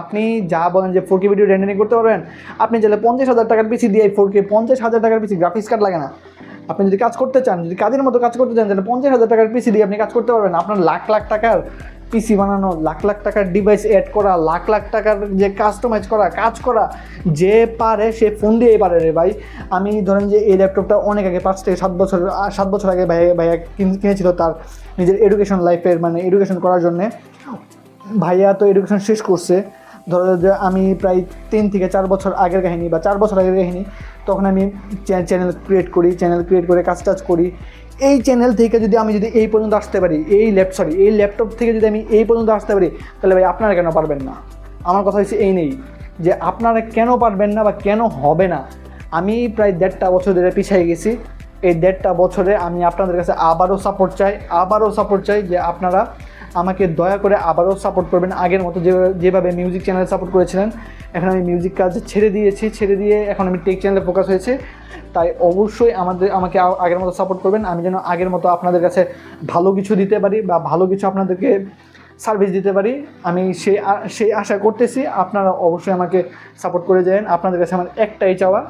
আপনি যা বলেন যে 4K ভিডিও রেন্ডারিং করতে পারবেন, আপনি চাইলে 50,000 টাকার পিসি দিয়ে 4K 50,000 টাকার পিসি গ্রাফিক্স কার্ড লাগে না। আপনি যদি কাজ করতে চান, যদি কাজের মতো কাজ করতে চান, তাহলে 50,000 টাকার পিসি দিয়ে আপনি কাজ করতে পারবেন। আপনার লাখ লাখ টাকার পিসি বানানো, লাখ লাখ টাকার ডিভাইস অ্যাড করা, লাখ লাখ টাকার যে কাস্টমাইজ করা, কাজ করা, যে পারে সে ফোন দিয়েই পারে রে ভাই। আমি ধরেন যে এই ল্যাপটপটা অনেক আগে 5 থেকে 7 বছর আগে ভাইয়া কিনেছিল তার নিজের এডুকেশন লাইফের, মানে এডুকেশন করার জন্যে। ভাইয়া তো এডুকেশন শেষ করছে, ধরো যে আমি প্রায় 3 থেকে 4 বছর আগের কাহিনী বা 4 বছর আগের কাহিনী, তখন আমি চ্যানেল ক্রিয়েট করে কাজ টাজ করি। এই চ্যানেল থেকে যদি আমি এই পর্যন্ত আসতে পারি, এই ল্যাপটপ থেকে যদি আমি এই পর্যন্ত আসতে পারি, তাহলে ভাই আপনারা কেন পারবেন না? আমার কথা হচ্ছে এই নেই যে আপনারা কেন পারবেন না বা কেন হবে না। আমি প্রায় 1.5 বছর ধরে পিছিয়ে গেছি। এই 1.5 বছরে আমি আপনাদের কাছে আবারও সাপোর্ট চাই যে আপনারা আমাকে দয়া করে আবারও সাপোর্ট করবেন, আগের মতো যেভাবে মিউজিক চ্যানেল সাপোর্ট করেছিলেন। এখন আমি মিউজিক কাজ ছেড়ে দিয়ে এখন আমি টেক চ্যানেলে ফোকাস হয়েছে। তাই অবশ্যই আমাকে আগের মতো সাপোর্ট করবেন, আমি যেন আগের মতো আপনাদের কাছে ভালো কিছু দিতে পারি বা ভালো কিছু আপনাদেরকে সার্ভিস দিতে পারি। আমি সেই আশা করতেছি। আপনারা অবশ্যই আমাকে সাপোর্ট করে যাবেন। আপনাদের কাছে আমার একটাই চাওয়া,